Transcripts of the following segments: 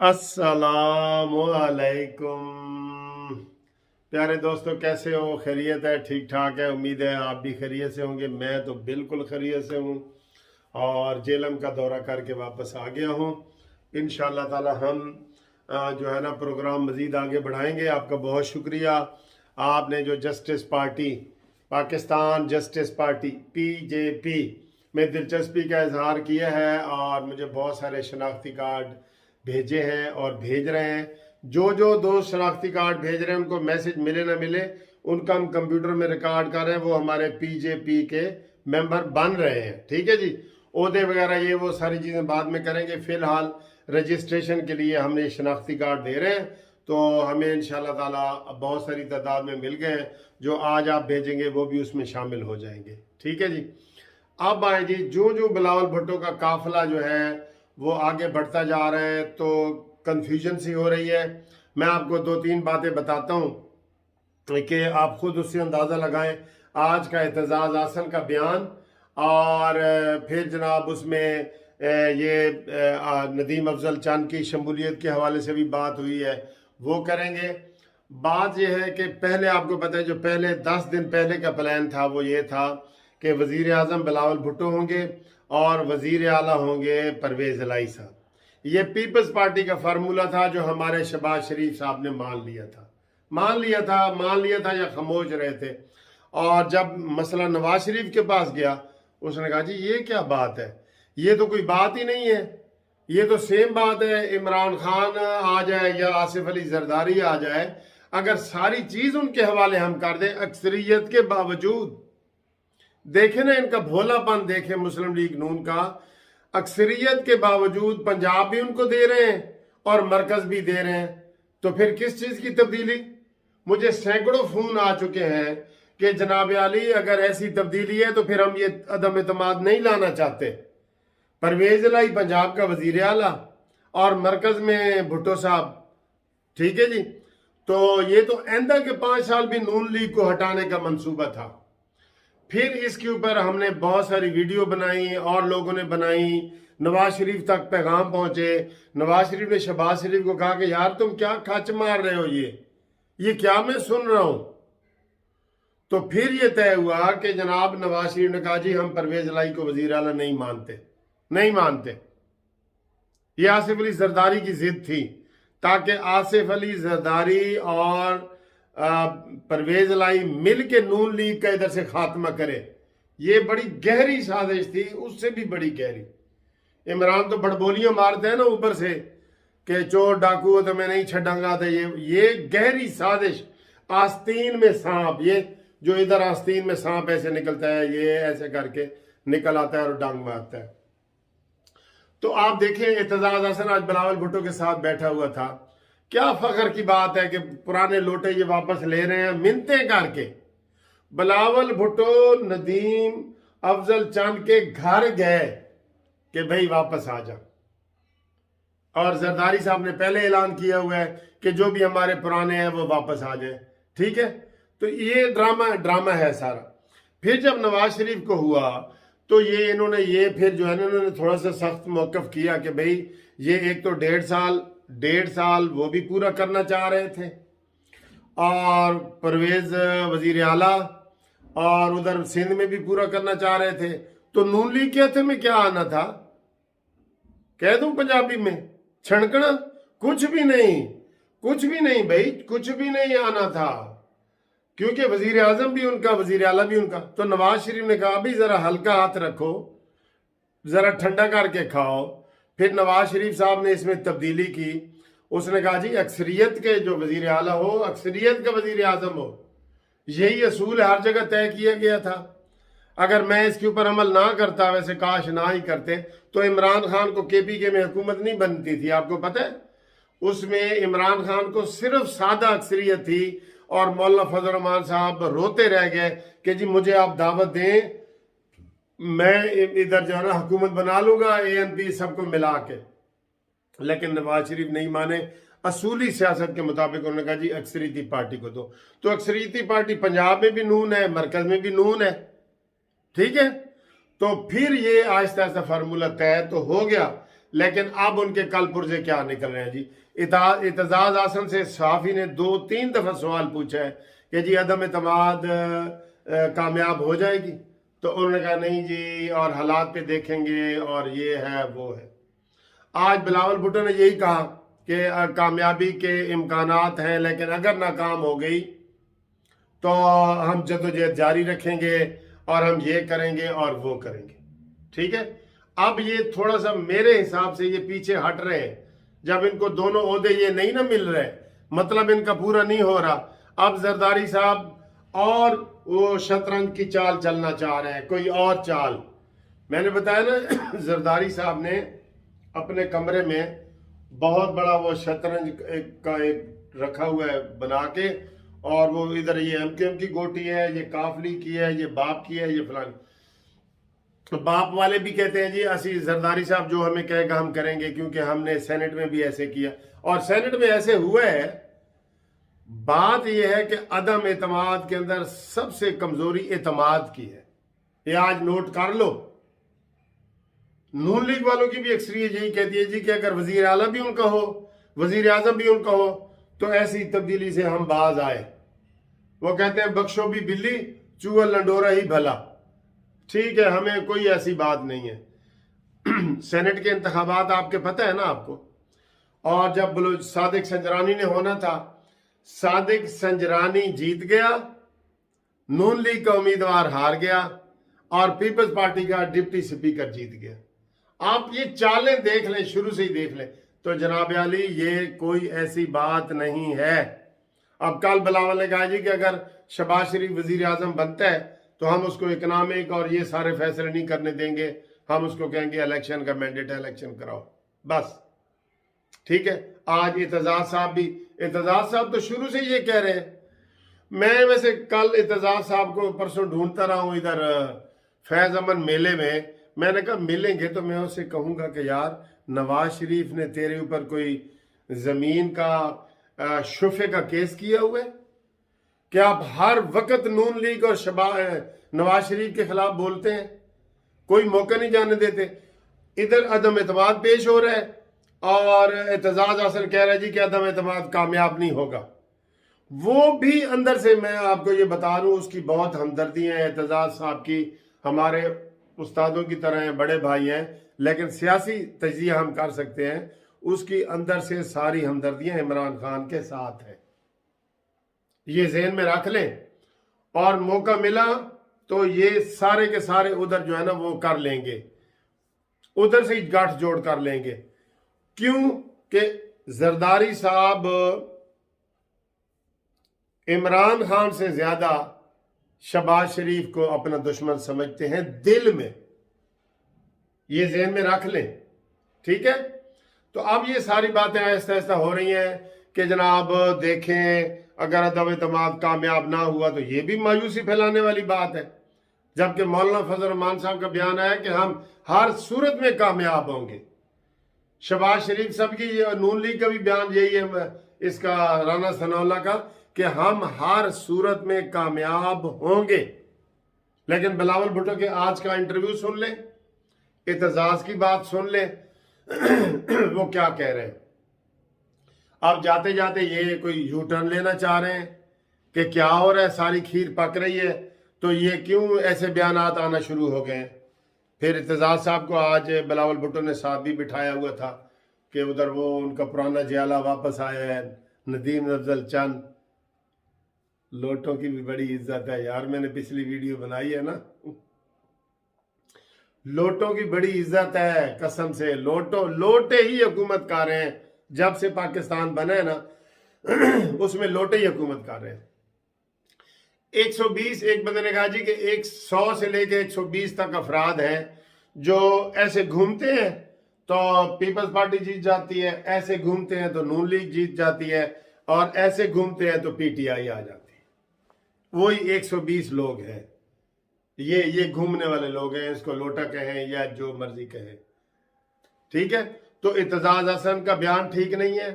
अस्सलामुअलैकुम। प्यारे दोस्तों, कैसे हो? खैरियत है? ठीक ठाक है? उम्मीद है आप भी खैरियत से होंगे। मैं तो बिल्कुल खैरियत से हूँ और जेलम का दौरा करके वापस आ गया हूँ। इंशाअल्लाह ताला हम जो है ना प्रोग्राम मज़ीद आगे बढ़ाएंगे। आपका बहुत शुक्रिया। आपने जो justice party, Pakistan justice party PJP में दिलचस्पी का इजहार किया है और मुझे बहुत सारे शनाख्ती कार्ड भेजे हैं और भेज रहे हैं। जो जो दोस्त शनाख्ती कार्ड भेज रहे हैं उनको मैसेज मिले ना मिले, उनका हम कंप्यूटर में रिकॉर्ड कर रहे हैं। वो हमारे PJP के मेंबर बन रहे हैं। ठीक है जी। ओहदे वगैरह ये वो सारी चीज़ें बाद में करेंगे। फिलहाल रजिस्ट्रेशन के लिए हमने शनाख्ती कार्ड दे रहे हैं, तो हमें इंशाल्लाह ताला बहुत सारी तादाद में मिल गए हैं। जो आज आप भेजेंगे वो भी उसमें शामिल हो जाएंगे। ठीक है जी। अब आए जी, जो जो बिलावल भुट्टो का काफिला जो है वो आगे बढ़ता जा रहा है, तो कंफ्यूजन सी हो रही है। मैं आपको दो तीन बातें बताता हूँ कि आप खुद उससे अंदाज़ा लगाएं। आज का एतजाज़ आसन का बयान और फिर जनाब उसमें ये नदीम अफजल चंद की शमूलियत के हवाले से भी बात हुई है, वो करेंगे। बात यह है कि पहले आपको पता है, जो पहले 10 दिन पहले का प्लान था वो ये था कि वज़ीर आज़म बिलावल भुट्टो होंगे और वज़ीर आला होंगे परवेज़ इलाही साहब। ये पीपल्स पार्टी का फार्मूला था जो हमारे शहबाज शरीफ साहब ने मान लिया था या खामोश रहे थे। और जब मसला नवाज शरीफ के पास गया, उसने कहा जी ये क्या बात है, ये तो कोई बात ही नहीं है, ये तो सेम बात है। इमरान खान आ जाए या आसिफ अली जरदारी आ जाए, अगर सारी चीज उनके हवाले हम कर दें अक्सरियत के बावजूद, देखे ना इनका भोलापन, देखे मुस्लिम लीग नून का, अक्सरियत के बावजूद पंजाब भी उनको दे रहे हैं और मरकज भी दे रहे हैं, तो फिर किस चीज की तब्दीली? मुझे सैकड़ों फोन आ चुके हैं कि जनाब आली अगर ऐसी तब्दीली है तो फिर हम ये अदम एतमाद नहीं लाना चाहते। परवेज इलाही पंजाब का वजीर आला और मरकज में भुट्टो साहब। ठीक है जी। तो ये तो आइंदा के 5 साल भी नून लीग को हटाने का मंसूबा था। फिर इसके ऊपर हमने बहुत सारी वीडियो बनाई और लोगों ने बनाई, नवाज शरीफ तक पैगाम पहुंचे। नवाज शरीफ ने शहबाज शरीफ को कहा कि यार तुम क्या खच मार रहे हो, ये क्या मैं सुन रहा हूं। तो फिर ये तय हुआ कि जनाब नवाज शरीफ ने कहा जी हम परवेज इलाही को वजीर आला नहीं मानते। ये आसिफ अली जरदारी की जिद थी, ताकि आसिफ अली जरदारी और परवेज इलाही मिल के नून लीग का इधर से खात्मा करे। ये बड़ी गहरी साजिश थी, उससे भी बड़ी गहरी। इमरान तो बड़बोलियां मारते हैं ना ऊपर से कि चोर डाकू हो तो मैं नहीं छड़ांगा था। ये गहरी साजिश, आस्तीन में सांप, ये जो इधर आस्तीन में सांप ऐसे निकलता है, ये ऐसे करके निकल आता है और डांग मारता है। तो आप देखें, एतजाज हसन आज बिलावल भुट्टो के साथ बैठा हुआ था। क्या फख्र की बात है कि पुराने लोटे ये वापस ले रहे हैं मिन्नतें करके। बिलावल भुट्टो नदीम अफजल चंद के घर गए कि भाई वापस आ जा, और जरदारी साहब ने पहले ऐलान किया हुआ है कि जो भी हमारे पुराने हैं वो वापस आ जाए। ठीक है। तो ये ड्रामा है सारा। फिर जब नवाज शरीफ को हुआ तो ये इन्होंने फिर जो है ना इन्होंने थोड़ा सा सख्त मौकफ किया कि भाई ये एक तो 1.5 साल वो भी पूरा करना चाह रहे थे, और परवेज वजीर आला और उधर सिंध में भी पूरा करना चाह रहे थे। तो नून लीग के हथे में क्या आना था? कह दूं पंजाबी में, छणकना? कुछ भी नहीं भाई, कुछ भी नहीं आना था, क्योंकि वजीर आजम भी उनका, वजीर आला भी उनका। तो नवाज शरीफ ने कहा भी जरा हल्का हाथ रखो, जरा ठंडा करके खाओ। फिर नवाज शरीफ साहब ने इसमें तब्दीली की। उसने कहा जी अक्सरियत के जो वजीर आला हो, अक्सरियत का वजीर आजम हो, यही असूल हर जगह तय किया गया था। अगर मैं इसके ऊपर अमल ना करता, वैसे काश ना ही करते, तो इमरान खान को KPK में हुकूमत नहीं बनती थी। आपको पता है उसमें इमरान खान को सिर्फ सादा अक्सरियत थी, और मौलाना फजल रहमान साहब रोते रह गए कि जी मुझे आप दावत दें, मैं इधर जो है ना हुकूमत बना लूंगा ANP सबको मिला के। लेकिन नवाज शरीफ नहीं माने। असूली सियासत के मुताबिक उन्होंने कहा जी अक्सरियती पार्टी को दो। तो अक्सरियती पार्टी पंजाब में भी नून है, मरकज में भी नून है। ठीक है। तो फिर ये आहिस्ता आहिस्ता फार्मूला तय तो हो गया। लेकिन अब उनके कल पुर्जे क्या निकल रहे हैं जी। इतजाज हसन से सहाफ़ी ने 2-3 दफ़ा सवाल पूछा है कि जी अदम एतमाद कामयाब हो जाएगी, तो उन्होंने कहा नहीं जी, और हालात पे देखेंगे, और ये है वो है। आज बिलावल भुट्टो ने यही कहा कि कामयाबी के इम्कानात हैं, लेकिन अगर नाकाम हो गई तो हम जद्दोजहद जारी रखेंगे और हम ये करेंगे और वो करेंगे। ठीक है, अब ये थोड़ा सा मेरे हिसाब से ये पीछे हट रहे हैं। जब इनको दोनों ओहदे ये नहीं ना मिल रहे, मतलब इनका पूरा नहीं हो रहा, अब जरदारी साहब और वो शतरंज की चाल चलना चाह रहे हैं, कोई और चाल। मैंने बताया ना जरदारी साहब ने अपने कमरे में बहुत बड़ा वो शतरंज का एक रखा हुआ है बना के, और वो इधर ये एमकेएम की गोटी है, ये काफली की है, ये बाप की है, ये फलानी। तो बाप वाले भी कहते हैं जी असी जरदारी साहब जो हमें कहेगा हम करेंगे, क्योंकि हमने सेनेट में भी ऐसे किया और सेनेट में ऐसे हुआ है। बात यह है कि अदम एतमाद के अंदर सबसे कमजोरी एतमाद की है, ये आज नोट कर लो। नून लीग वालों की भी अक्सरियत यही कहती है जी कि अगर वजीर आला भी उनका हो, वजीर आजम भी उनका हो, तो ऐसी तब्दीली से हम बाज आए। वो कहते हैं बख्शो भी बिल्ली चूहा लंडोरा ही भला। ठीक है, हमें कोई ऐसी बात नहीं है। सेनेट के इंतखाबात आपके पता है ना आपको, और जब सादिक संजरानी ने होना था, सादिक संजरानी जीत गया, नून लीग का उम्मीदवार हार गया, और पीपल्स पार्टी का डिप्टी स्पीकर जीत गया। आप ये चालें देख लें, शुरू से ही देख लें, तो जनाब अली ये कोई ऐसी बात नहीं है। अब कल बिलावल ने कहा जी कि अगर शहबाज शरीफ वजीर आजम बनता है तो हम उसको इकनॉमिक और ये सारे फैसले नहीं करने देंगे, हम उसको कहेंगे इलेक्शन का मैंडेट है, इलेक्शन कराओ बस। ठीक है, आज एतजाज साहब तो शुरू से ये कह रहे हैं। मैं वैसे कल एतजाज साहब को परसों ढूंढता रहा हूं इधर फैज अमन मेले में। मैंने कहा मिलेंगे तो मैं उससे कहूंगा कि यार नवाज शरीफ ने तेरे ऊपर कोई जमीन का शुफे का केस किया हुआ है कि आप हर वक्त नून लीग और नवाज शरीफ के खिलाफ बोलते हैं, कोई मौका नहीं जाने देते। इधर अदम एतमाद पेश हो रहा है और एतजाज हसन कह रहा है जी कि अदम एतमाद कामयाब नहीं होगा। वो भी अंदर से मैं आपको ये बता रहा हूं, उसकी बहुत हमदर्दी है एतजाज साहब की, हमारे उस्तादों की तरह हैं, बड़े भाई हैं, लेकिन सियासी तजिया हम कर सकते हैं। उसकी अंदर से सारी हमदर्दियां इमरान खान के साथ है, ये ज़हन में रख लें। और मौका मिला तो ये सारे के सारे उधर जो है ना वो कर लेंगे, उधर से ही गांठ जोड़ कर लेंगे। क्यों कि जरदारी साहब इमरान खान से ज्यादा शहबाज शरीफ को अपना दुश्मन समझते हैं दिल में, ये ज़हन में रख लें। ठीक है, तो अब ये सारी बातें आहिस्ता आहिस्ता हो रही हैं कि जनाब देखें अगर अदम एतमाद कामयाब ना हुआ तो ये भी मायूसी फैलाने वाली बात है। जबकि मौलाना फजल रहमान साहब का बयान आया कि हम हर सूरत में कामयाब होंगे। शहबाज शरीफ साहब की, नून लीग का भी बयान यही है, इसका राना सनाउल्लाह का, कि हम हर सूरत में कामयाब होंगे। लेकिन बिलावल भुट्टो के आज का इंटरव्यू सुन लें, एतजाज की बात सुन लें, वो क्या कह रहे हैं। अब जाते जाते ये कोई यू टर्न लेना चाह रहे हैं कि क्या हो रहा है, सारी खीर पक रही है, तो ये क्यों ऐसे बयानात आना शुरू हो गए। फिर एतजाज साहब को आज बिलावल भुट्टो ने साथ भी बिठाया हुआ था कि उधर वो उनका पुराना जियाला वापस आया है, नदीम अफजल चंद। लोटों की भी बड़ी इज्जत है यार, मैंने पिछली वीडियो बनाई है ना, लोटों की बड़ी इज्जत है कसम से। लोटे ही हुकूमत कर रहे हैं, जब से पाकिस्तान बना है ना उसमें लोटे ही हुकूमत कर रहे हैं। 120 एक बंदे ने कहा जी कि 100 से लेके 120 तक अफराद हैं जो ऐसे घूमते हैं तो पीपल्स पार्टी जीत जाती है, ऐसे घूमते हैं तो नून लीग जीत जाती है, और ऐसे घूमते हैं तो पीटीआई आ जाती है। वही 120 लोग हैं, ये घूमने वाले लोग हैं, इसको लोटा कहें या जो मर्जी कहें। ठीक है, तो एतजाज हसन का बयान ठीक नहीं है,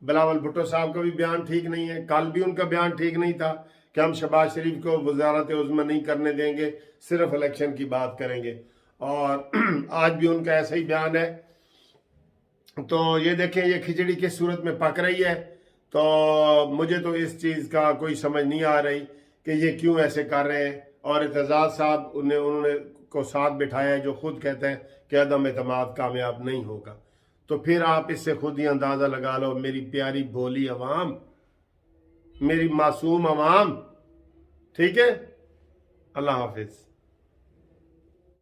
बिलावल भुट्टो साहब का भी बयान ठीक नहीं है। कल भी उनका बयान ठीक नहीं था कि हम शहबाज शरीफ को वजारत उज़्मा नहीं करने देंगे, सिर्फ इलेक्शन की बात करेंगे। और आज भी उनका ऐसा ही बयान है तो ये देखें, ये खिचड़ी किस सूरत में पक रही है। तो मुझे तो इस चीज़ का कोई समझ नहीं आ रही कि ये क्यों ऐसे कर रहे हैं। और एतजाज साहब उन्होंने को साथ बिठाया है, जो खुद कहते हैं कि अदम एतमाद कामयाब नहीं होगा। तो फिर आप इससे खुद ही अंदाज़ा लगा लो, मेरी प्यारी भोली अवाम, मेरी मासूम अवाम। ठीक है, अल्लाह हाफिज़।